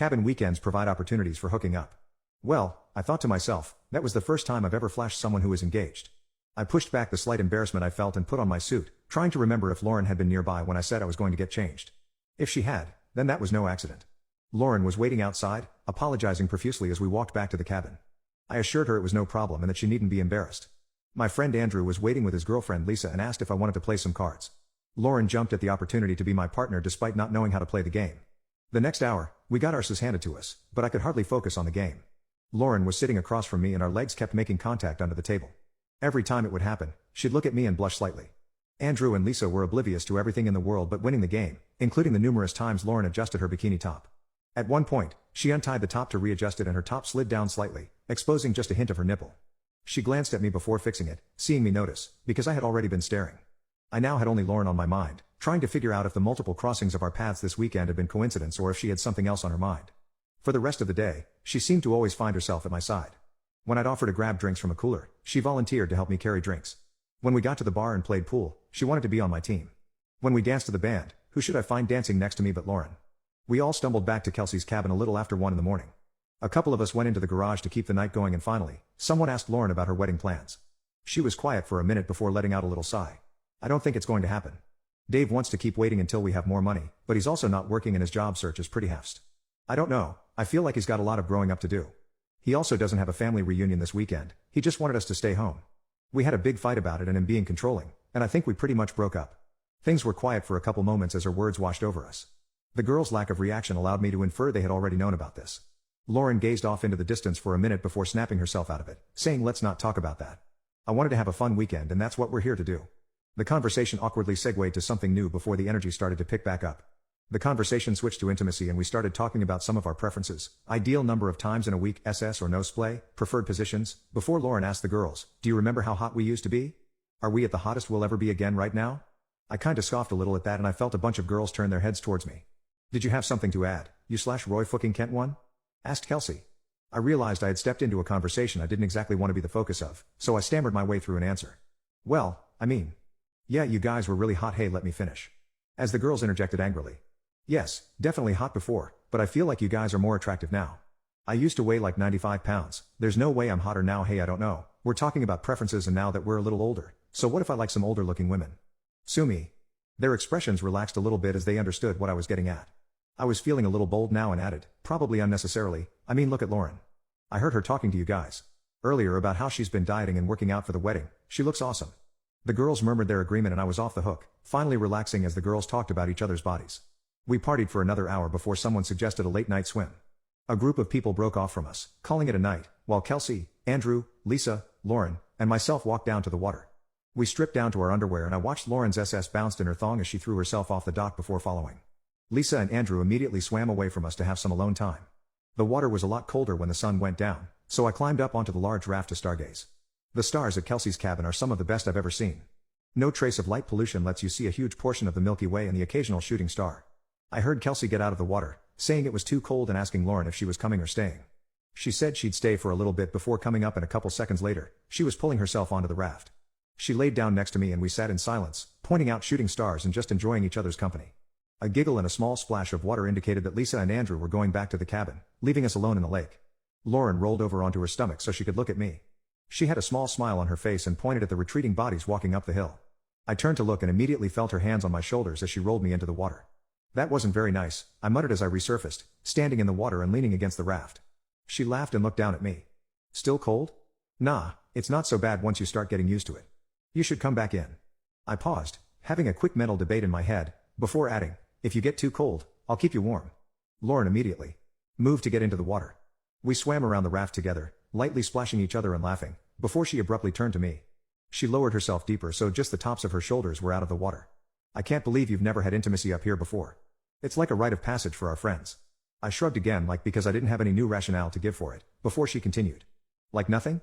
Cabin weekends provide opportunities for hooking up. Well, I thought to myself, that was the first time I've ever flashed someone who was engaged. I pushed back the slight embarrassment I felt and put on my suit, trying to remember if Lauren had been nearby when I said I was going to get changed. If she had, then that was no accident. Lauren was waiting outside, apologizing profusely as we walked back to the cabin. I assured her it was no problem and that she needn't be embarrassed. My friend Andrew was waiting with his girlfriend Lisa and asked if I wanted to play some cards. Lauren jumped at the opportunity to be my partner despite not knowing how to play the game. The next hour, we got our asses handed to us, but I could hardly focus on the game. Lauren was sitting across from me and our legs kept making contact under the table. Every time it would happen, she'd look at me and blush slightly. Andrew and Lisa were oblivious to everything in the world but winning the game, including the numerous times Lauren adjusted her bikini top. At one point, she untied the top to readjust it and her top slid down slightly, exposing just a hint of her nipple. She glanced at me before fixing it, seeing me notice, because I had already been staring. I now had only Lauren on my mind, trying to figure out if the multiple crossings of our paths this weekend had been coincidence or if she had something else on her mind. For the rest of the day, she seemed to always find herself at my side. When I'd offer to grab drinks from a cooler, she volunteered to help me carry drinks. When we got to the bar and played pool, she wanted to be on my team. When we danced to the band, who should I find dancing next to me but Lauren? We all stumbled back to Kelsey's cabin a little after 1 in the morning. A couple of us went into the garage to keep the night going and finally, someone asked Lauren about her wedding plans. She was quiet for a minute before letting out a little sigh. I don't think it's going to happen. Dave wants to keep waiting until we have more money, but he's also not working and his job search is pretty halved. I don't know, I feel like he's got a lot of growing up to do. He also doesn't have a family reunion this weekend, he just wanted us to stay home. We had a big fight about it and him being controlling, and I think we pretty much broke up. Things were quiet for a couple moments as her words washed over us. The girls' lack of reaction allowed me to infer they had already known about this. Lauren gazed off into the distance for a minute before snapping herself out of it, saying let's not talk about that. I wanted to have a fun weekend and that's what we're here to do. The conversation awkwardly segued to something new before the energy started to pick back up. The conversation switched to intimacy and we started talking about some of our preferences, ideal number of times in a week, SS or no splay, preferred positions, before Lauren asked the girls, do you remember how hot we used to be? Are we at the hottest we'll ever be again right now? I kinda scoffed a little at that and I felt a bunch of girls turn their heads towards me. Did you have something to add, you/Roy fucking Kent one? Asked Kelsey. I realized I had stepped into a conversation I didn't exactly want to be the focus of, so I stammered my way through an answer. Well, I mean. Yeah, you guys were really hot, hey let me finish. As the girls interjected angrily. Yes, definitely hot before, but I feel like you guys are more attractive now. I used to weigh like 95 pounds, there's no way I'm hotter now, hey I don't know, we're talking about preferences and now that we're a little older, so what if I like some older looking women? Sue me. Their expressions relaxed a little bit as they understood what I was getting at. I was feeling a little bold now and added, probably unnecessarily, I mean look at Lauren. I heard her talking to you guys earlier about how she's been dieting and working out for the wedding, she looks awesome. The girls murmured their agreement and I was off the hook, finally relaxing as the girls talked about each other's bodies. We partied for another hour before someone suggested a late night swim. A group of people broke off from us, calling it a night, while Kelsey, Andrew, Lisa, Lauren, and myself walked down to the water. We stripped down to our underwear and I watched Lauren's SS bounced in her thong as she threw herself off the dock before following. Lisa and Andrew immediately swam away from us to have some alone time. The water was a lot colder when the sun went down, so I climbed up onto the large raft to stargaze. The stars at Kelsey's cabin are some of the best I've ever seen. No trace of light pollution lets you see a huge portion of the Milky Way and the occasional shooting star. I heard Kelsey get out of the water, saying it was too cold and asking Lauren if she was coming or staying. She said she'd stay for a little bit before coming up and a couple seconds later, she was pulling herself onto the raft. She laid down next to me and we sat in silence, pointing out shooting stars and just enjoying each other's company. A giggle and a small splash of water indicated that Lisa and Andrew were going back to the cabin, leaving us alone in the lake. Lauren rolled over onto her stomach so she could look at me. She had a small smile on her face and pointed at the retreating bodies walking up the hill. I turned to look and immediately felt her hands on my shoulders as she rolled me into the water. That wasn't very nice, I muttered as I resurfaced, standing in the water and leaning against the raft. She laughed and looked down at me. Still cold? Nah, it's not so bad once you start getting used to it. You should come back in. I paused, having a quick mental debate in my head, before adding, if you get too cold, I'll keep you warm. Lauren immediately moved to get into the water. We swam around the raft together, lightly splashing each other and laughing, before she abruptly turned to me. She lowered herself deeper so just the tops of her shoulders were out of the water. I can't believe you've never had intimacy up here before. It's like a rite of passage for our friends. I shrugged again like because I didn't have any new rationale to give for it, before she continued. Like nothing?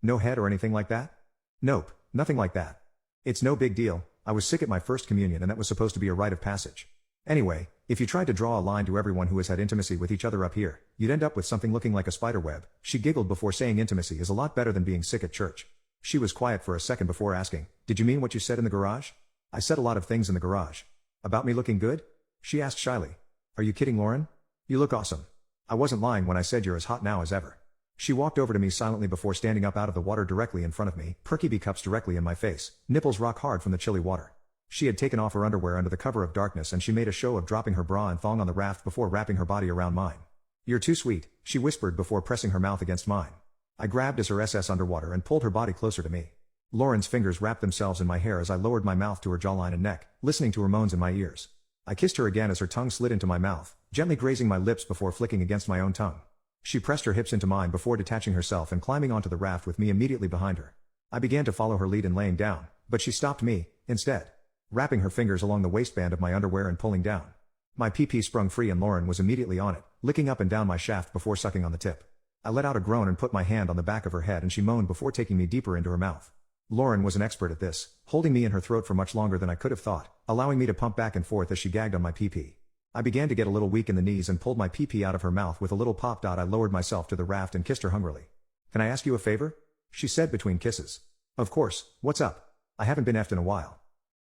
No head or anything like that? Nope, nothing like that. It's no big deal, I was sick at my first communion and that was supposed to be a rite of passage. Anyway, if you tried to draw a line to everyone who has had intimacy with each other up here, you'd end up with something looking like a spider web. She giggled before saying intimacy is a lot better than being sick at church. She was quiet for a second before asking, did you mean what you said in the garage? I said a lot of things in the garage. About me looking good? She asked shyly. Are you kidding, Lauren? You look awesome. I wasn't lying when I said you're as hot now as ever. She walked over to me silently before standing up out of the water directly in front of me, perky B cups directly in my face, nipples rock hard from the chilly water. She had taken off her underwear under the cover of darkness and she made a show of dropping her bra and thong on the raft before wrapping her body around mine. "You're too sweet," she whispered before pressing her mouth against mine. I grabbed as her SS underwater and pulled her body closer to me. Lauren's fingers wrapped themselves in my hair as I lowered my mouth to her jawline and neck, listening to her moans in my ears. I kissed her again as her tongue slid into my mouth, gently grazing my lips before flicking against my own tongue. She pressed her hips into mine before detaching herself and climbing onto the raft with me immediately behind her. I began to follow her lead in laying down, but she stopped me, instead. Wrapping her fingers along the waistband of my underwear and pulling down. My PP sprung free and Lauren was immediately on it, licking up and down my shaft before sucking on the tip. I let out a groan and put my hand on the back of her head and she moaned before taking me deeper into her mouth. Lauren was an expert at this, holding me in her throat for much longer than I could have thought, allowing me to pump back and forth as she gagged on my PP. I began to get a little weak in the knees and pulled my PP out of her mouth with a little pop. I lowered myself to the raft and kissed her hungrily. "Can I ask you a favor?" she said between kisses. "Of course, what's up? I haven't been effed in a while."